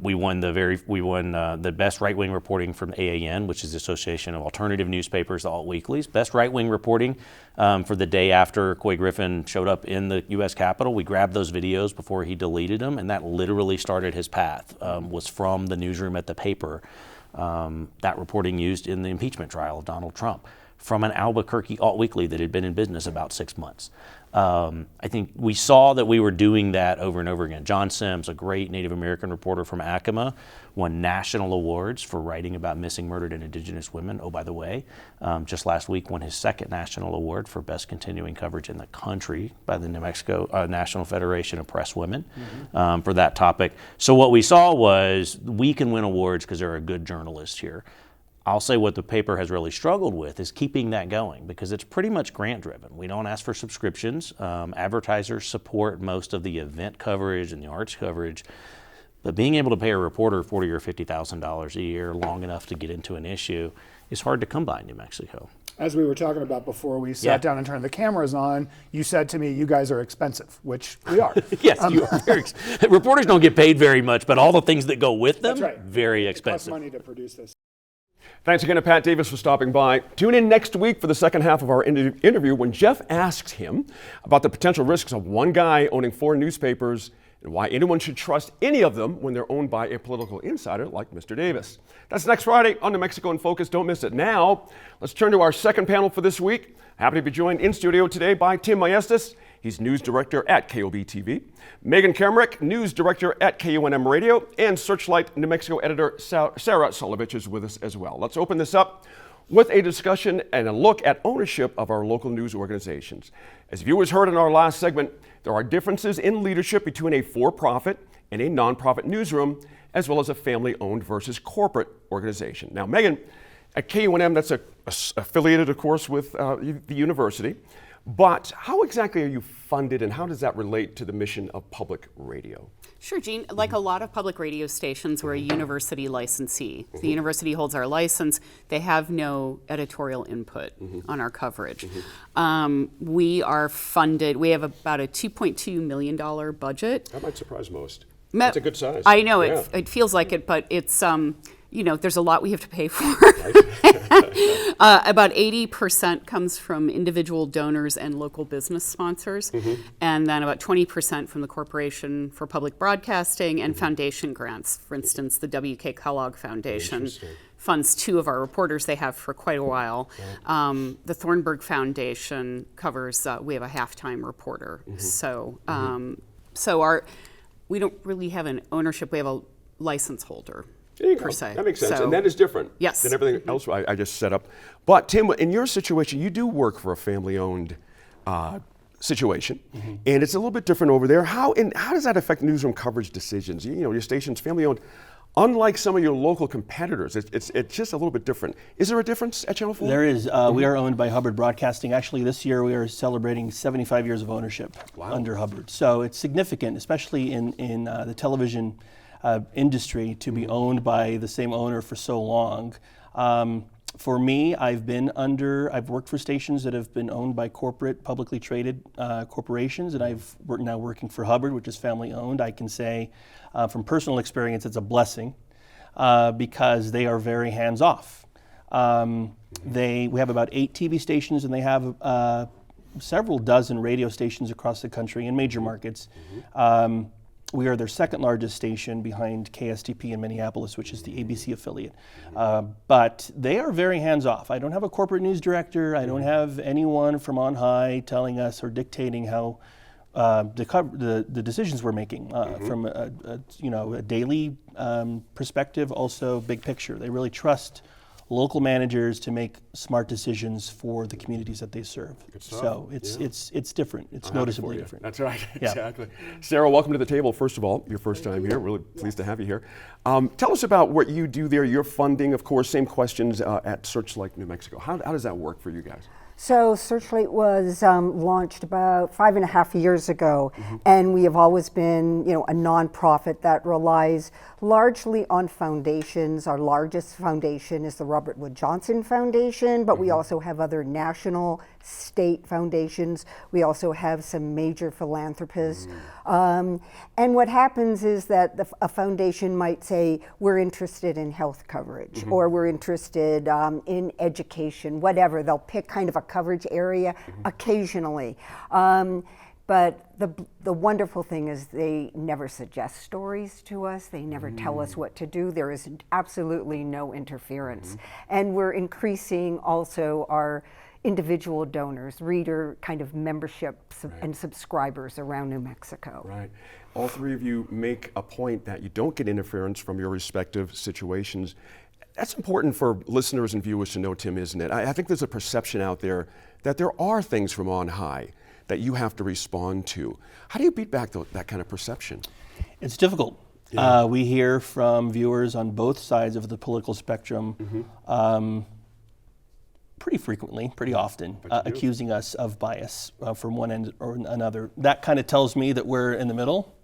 we won the best right-wing reporting from AAN, which is the Association of Alternative Newspapers, the alt weeklies. Best right-wing reporting for the day after Couy Griffin showed up in the U.S. Capitol. We grabbed those videos before he deleted them, and that literally started his path. Was from the newsroom at the paper. That reporting used in the impeachment trial of Donald Trump from an Albuquerque alt weekly that had been in business about 6 months. I think we saw that we were doing that over and over again. John Sims, a great Native American reporter from Acoma, won national awards for writing about missing, murdered, and indigenous women. Oh, by the way, just last week won his 2nd national award for best continuing coverage in the country by the New Mexico National Federation of Press Women for that topic. So what we saw was we can win awards because there are good journalists here. I'll say what the paper has really struggled with is keeping that going, because it's pretty much grant driven. We don't ask for subscriptions. Advertisers support most of the event coverage and the arts coverage, but being able to pay a reporter $40,000 or $50,000 a year long enough to get into an issue is hard to come by in New Mexico. As we were talking about before we sat down and turned the cameras on, you said to me, you guys are expensive, which we are. Yes, you are very reporters don't get paid very much, but all the things that go with them, very expensive. It costs money to produce this. Thanks again to Pat Davis for stopping by. Tune in next week for the second half of our interview when Jeff asks him about the potential risks of one guy owning 4 newspapers and why anyone should trust any of them when they're owned by a political insider like Mr. Davis. That's next Friday on New Mexico in Focus. Don't miss it. Now, let's turn to our second panel for this week. Happy to be joined in studio today by Tim Maestas. He's news director at KOB TV. Megan Kamerick, news director at KUNM Radio, and Searchlight New Mexico editor Sarah Solovich is with us as well. Let's open this up with a discussion and a look at ownership of our local news organizations. As viewers heard in our last segment, there are differences in leadership between a for-profit and a nonprofit newsroom, as well as a family-owned versus corporate organization. Now, Megan, at KUNM, that's affiliated, of course, with the university. But how exactly are you funded, and how does that relate to the mission of public radio? Sure, Gene. Like a lot of public radio stations, we're a university licensee. The university holds our license. They have no editorial input on our coverage. We are funded. We have about a $2.2 million budget. That might surprise most. That's a good size. I know, it feels like it, but it's there's a lot we have to pay for. About 80% comes from individual donors and local business sponsors, and then about 20% from the Corporation for Public Broadcasting and foundation grants. For instance, the W.K. Kellogg Foundation funds 2 of our reporters they have for quite a while. The Thornburg Foundation covers, we have a halftime reporter. So we don't really have an ownership, we have a license holder. There you go. Per se. That makes sense, So- and that is different Yes. than everything else I just set up. But Tim, in your situation, you do work for a family-owned situation, and it's a little bit different over there. How does that affect newsroom coverage decisions? Your station's family-owned. Unlike some of your local competitors, it's just a little bit different. Is there a difference at Channel 4? There is. We are owned by Hubbard Broadcasting. Actually, this year we are celebrating 75 years of ownership under Hubbard. So it's significant, especially in the television industry, to be owned by the same owner for so long. For me, I've worked for stations that have been owned by corporate, publicly traded corporations, and we're now working for Hubbard, which is family owned. I can say from personal experience, it's a blessing because they are very hands off. We have about 8 TV stations, and they have several dozen radio stations across the country in major markets. We are their second largest station behind KSTP in Minneapolis, which is the ABC affiliate. But they are very hands-off. I don't have a corporate news director. I don't have anyone from on high telling us or dictating how the decisions we're making from a daily perspective, also big picture. They really trust local managers to make smart decisions for the communities that they serve. So it's different. It's noticeably different. That's right, exactly. Sarah, welcome to the table. First of all, your first time here. Really pleased to have you here. Tell us about what you do there. Your funding, of course, same questions at Searchlight New Mexico. How does that work for you guys? So Searchlight was launched about 5.5 years ago, and we have always been, a nonprofit that relies largely on foundations. Our largest foundation is the Robert Wood Johnson Foundation, but we also have other national, state foundations. We also have some major philanthropists. And what happens is that a foundation might say, we're interested in health coverage, or we're interested in education, whatever. They'll pick kind of a coverage area occasionally. But the wonderful thing is they never suggest stories to us. They never tell us what to do. There is absolutely no interference. And we're increasing also our individual donors, reader kind of memberships and subscribers around New Mexico. Right. All 3 of you make a point that you don't get interference from your respective situations. That's important for listeners and viewers to know, Tim, isn't it? I think there's a perception out there that there are things from on high that you have to respond to. How do you beat back that kind of perception? It's difficult. We hear from viewers on both sides of the political spectrum pretty frequently, pretty often, accusing us of bias from one end or another. That kind of tells me that we're in the middle.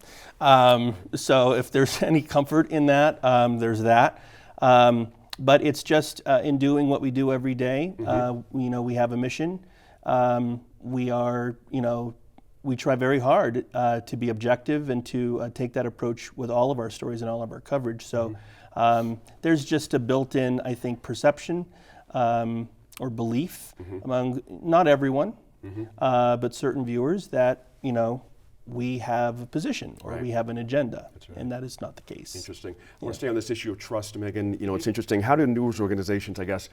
So if there's any comfort in that, there's that. But it's just in doing what we do every day. We have a mission. We try very hard to be objective and to take that approach with all of our stories and all of our coverage. So there's just a built-in, I think, perception or belief among not everyone, but certain viewers that we have a position or we have an agenda, and that is not the case. Interesting. I want to stay on this issue of trust, Megan. It's interesting. How do news organizations, I guess,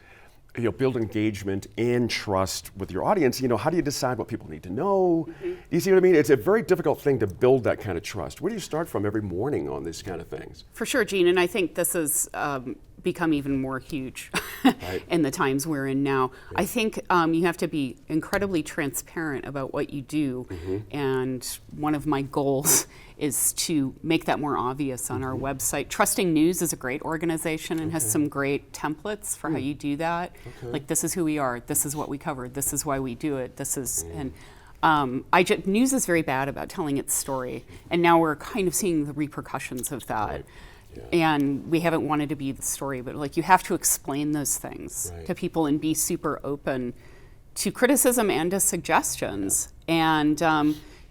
build engagement and trust with your audience? How do you decide what people need to know? You see what I mean? It's a very difficult thing to build that kind of trust. Where do you start from every morning on these kind of things? For sure, Gene, and I think this has become even more huge in the times we're in now. I think you have to be incredibly transparent about what you do, and one of my goals is to make that more obvious on our website. Trusting News is a great organization and has some great templates for how you do that. Like, this is who we are, this is what we cover, this is why we do it, this is, and news is very bad about telling its story, and now we're kind of seeing the repercussions of that. And we haven't wanted to be the story, but you have to explain those things to people and be super open to criticism and to suggestions. And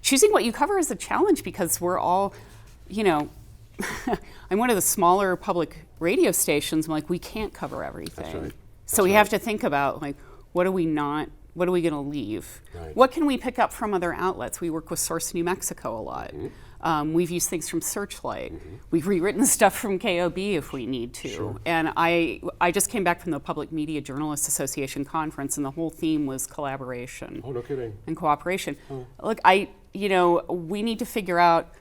choosing what you cover is a challenge because we're all, I'm one of the smaller public radio stations. I'm like, we can't cover everything. That's right. So we have to think about, like, what are we going to leave? Right. What can we pick up from other outlets? We work with Source New Mexico a lot. We've used things from Searchlight. We've rewritten stuff from KOB if we need to. Sure. And I just came back from the Public Media Journalists Association conference, and the whole theme was collaboration. Oh, no kidding. And cooperation. Look, we need to figure out,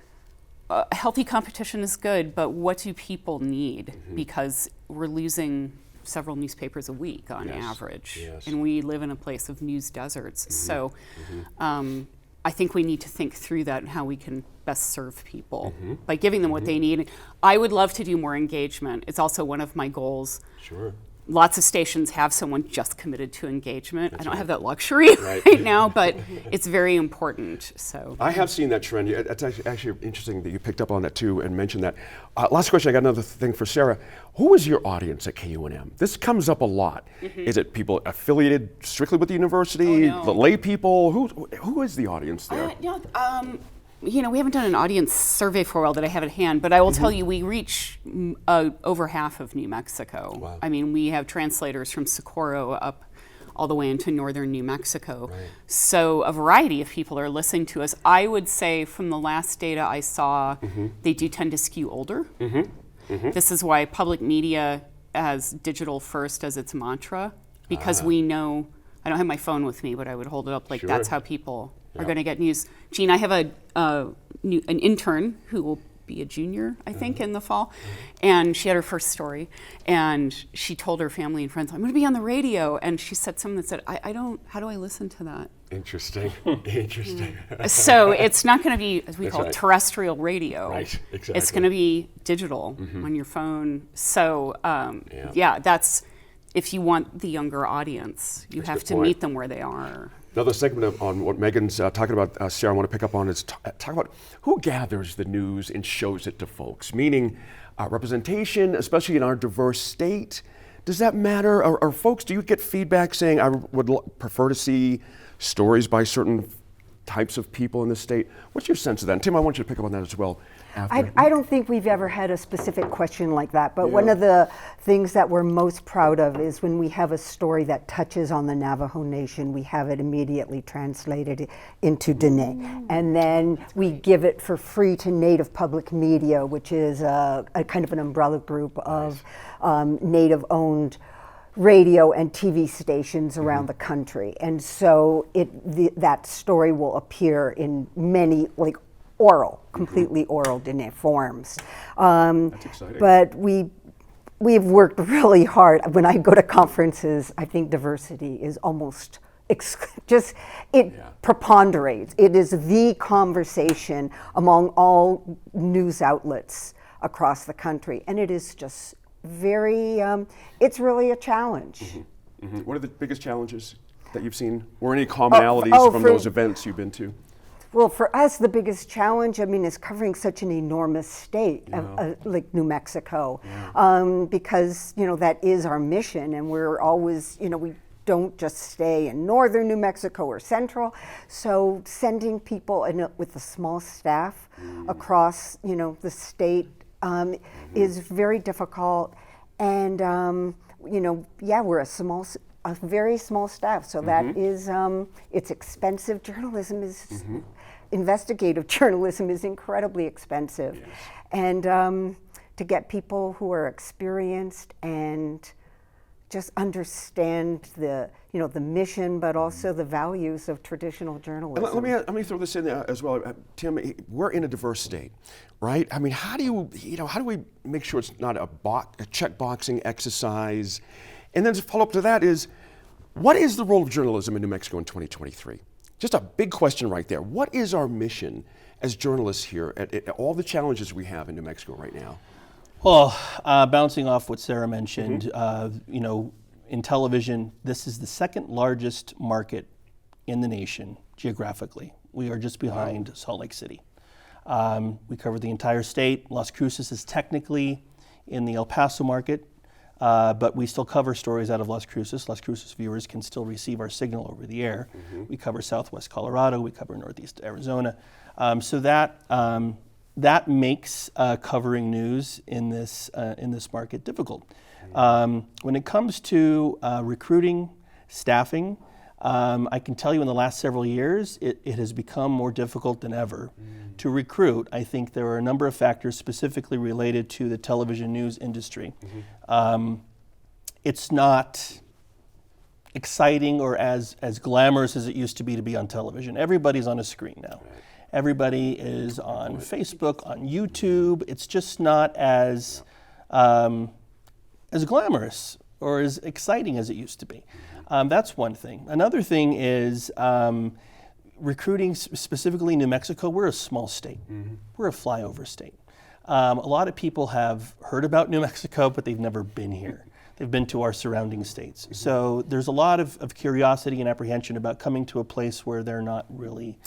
healthy competition is good, but what do people need? Because we're losing several newspapers a week on average. Yes. And we live in a place of news deserts. So I think we need to think through that and how we can best serve people by giving them what they need. I would love to do more engagement. It's also one of my goals. Sure. Lots of stations have someone just committed to engagement. I don't have that luxury right now, but it's very important. So I have seen that trend. It's actually interesting that you picked up on that too and mentioned that. Last question, I got another thing for Sarah. Who is your audience at KUNM? This comes up a lot. Is it people affiliated strictly with the university, the lay people? Who is the audience there? We haven't done an audience survey for a while that I have at hand, but I will tell you we reach over half of New Mexico. Wow. I mean, we have translators from Socorro up all the way into northern New Mexico. Right. So a variety of people are listening to us. I would say from the last data I saw, they do tend to skew older. This is why public media as digital first as its mantra, because we know, I don't have my phone with me, but I would hold it up like that's how people are going to get news. Gene, I have an intern who will be a junior, I think, in the fall, and she had her first story, and she told her family and friends, I'm going to be on the radio, and she said something that said, how do I listen to that? Interesting. Interesting. So it's not going to be, as we That's call right. terrestrial radio. Right, exactly. It's going to be digital on your phone. So that's, if you want the younger audience, you That's a have good to point. meet them where they are. Another segment on what Megan's talking about, Sarah, I want to pick up on is talk about who gathers the news and shows it to folks, meaning representation, especially in our diverse state. Does that matter? Or folks, do you get feedback saying, I would prefer to see stories by certain types of people in the state? What's your sense of that? And Tim, I want you to pick up on that as well. I don't think we've ever had a specific question like that, but one of the things that we're most proud of is when we have a story that touches on the Navajo Nation, we have it immediately translated into Dene. And then we give it for free to Native Public Media, which is a kind of an umbrella group of Native-owned radio and TV stations around the country. And so that story will appear in many, like, completely oral Dene forms. That's exciting. But we've worked really hard. When I go to conferences, I think diversity is almost preponderates. It is the conversation among all news outlets across the country, and it is just very, it's really a challenge. What are the biggest challenges that you've seen? Or any commonalities from those events you've been to? Well, for us, the biggest challenge, is covering such an enormous state like New Mexico, because, that is our mission, and we're always, we don't just stay in northern New Mexico or central. So sending people with a small staff across, the state is very difficult. And, we're a very small staff, so that is, it's expensive. Journalism is, investigative journalism is incredibly expensive. And to get people who are experienced and just understand the mission, but also the values of traditional journalism. Let me throw this in as well, Tim. We're in a diverse state, right? How do we make sure it's not a checkboxing exercise? And then to follow up to that is, what is the role of journalism in New Mexico in 2023? Just a big question right there. What is our mission as journalists here at all the challenges we have in New Mexico right now? Well, bouncing off what Sarah mentioned, in television, this is the second largest market in the nation geographically. We are just behind Salt Lake City. We cover the entire state. Las Cruces is technically in the El Paso market, but we still cover stories out of Las Cruces. Las Cruces viewers can still receive our signal over the air. We cover Southwest Colorado, we cover Northeast Arizona. So that that makes covering news in this market difficult. When it comes to recruiting, staffing, I can tell you in the last several years, it has become more difficult than ever to recruit. I think there are a number of factors specifically related to the television news industry. It's not exciting or as glamorous as it used to be on television. Everybody's on a screen now. Everybody is on Facebook, on YouTube. It's just not as glamorous or as exciting as it used to be. That's one thing. Another thing is recruiting, specifically New Mexico. We're a small state. We're a flyover state. A lot of people have heard about New Mexico, but they've never been here. They've been to our surrounding states. So there's a lot of curiosity and apprehension about coming to a place where they're not really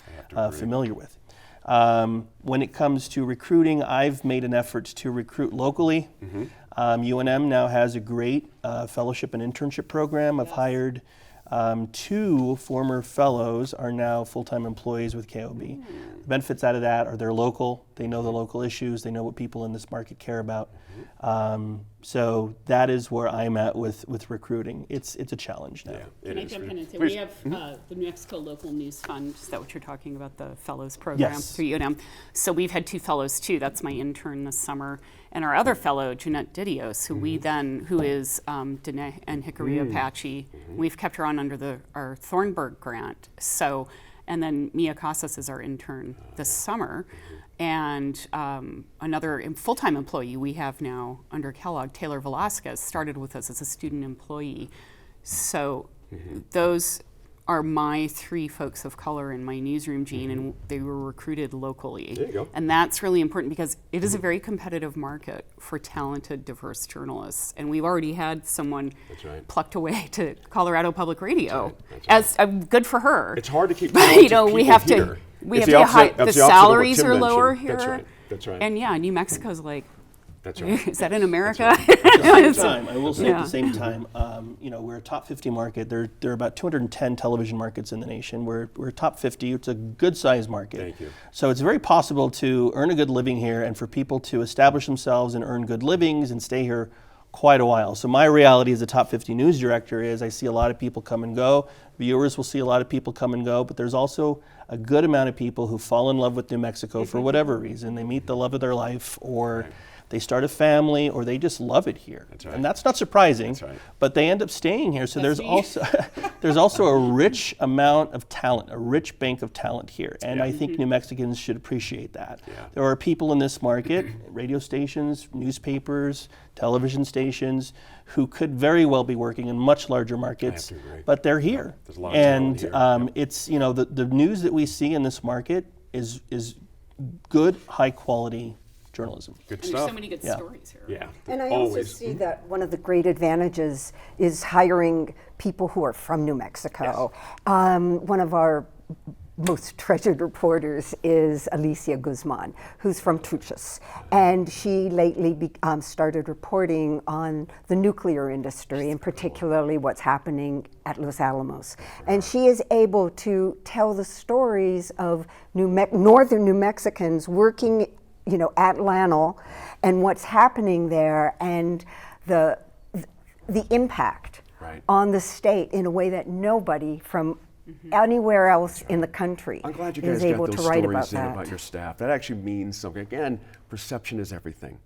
familiar with. When it comes to recruiting, I've made an effort to recruit locally. UNM now has a great fellowship and internship program. I've hired 2 former fellows are now full-time employees with KOB. The benefits out of that are they're local, they know the local issues, they know what people in this market care about. So that is where I'm at with recruiting. It's a challenge now. Can I jump in and say, we have the New Mexico Local News Fund, is that what you're talking about, the Fellows Program through UNM? So we've had 2 fellows too, that's my intern this summer. And our other fellow, Jeanette Didios, who is Dene and Hickory Apache, we've kept her on under our Thornburg grant. So, and then Mia Casas is our intern this summer. And another full-time employee we have now under Kellogg, Taylor Velasquez, started with us as a student employee. So those are my 3 folks of color in my newsroom, Gene, and they were recruited locally. There you go. And that's really important because it is a very competitive market for talented, diverse journalists. And we've already had someone plucked away to Colorado Public Radio. As good for her. It's hard to keep but, talented we people have here. to. We have to high, the salaries are lower mentioned. here. That's right. And yeah, New Mexico's like, That's right. is that in America? At the same time, I will say at the same time, we're a top 50 market. There are about 210 television markets in the nation. We're top 50. It's a good size market. Thank you. So it's very possible to earn a good living here and for people to establish themselves and earn good livings and stay here quite a while. So my reality as a top 50 news director is I see a lot of people come and go. Viewers will see a lot of people come and go, but there's also a good amount of people who fall in love with New Mexico for whatever reason. They meet the love of their life, or they start a family, or they just love it here. That's right. And that's not surprising, That's right. but they end up staying here. So there's also a rich amount of talent, a rich bank of talent here. And I think New Mexicans should appreciate that. Yeah. There are people in this market, radio stations, newspapers, television stations, who could very well be working in much larger markets, but they're here. There's a lot of talent here. It's, the news that we see in this market is good, high quality journalism. Good And stuff. there's so many good stories here. Yeah. And I always. also see that one of the great advantages is hiring people who are from New Mexico. One of our most treasured reporters is Alicia Guzman, who's from Truchas. And she lately started reporting on the nuclear industry, and particularly what's happening at Los Alamos. And she is able to tell the stories of northern New Mexicans working at Lanel and what's happening there and the impact on the state in a way that nobody from anywhere else in the country I'm glad you is guys able got to those write stories about in that. about your staff. That actually means something. Again, perception is everything.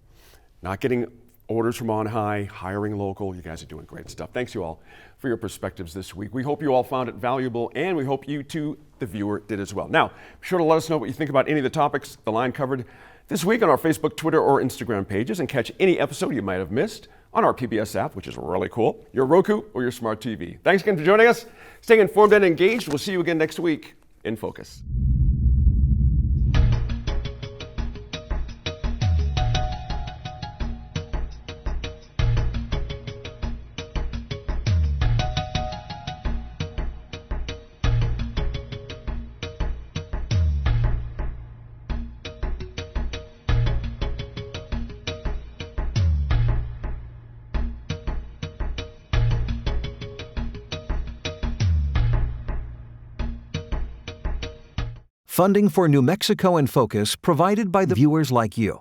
Not getting orders from on high, hiring local. You guys are doing great stuff. Thanks you all for your perspectives this week. We hope you all found it valuable, and we hope you too, the viewer, did as well. Now, be sure to let us know what you think about any of the topics the line covered this week on our Facebook, Twitter, or Instagram pages, and catch any episode you might have missed on our PBS app, which is really cool, your Roku, or your smart TV. Thanks again for joining us. Stay informed and engaged. We'll see you again next week in Focus. Funding for New Mexico in Focus provided by the viewers like you.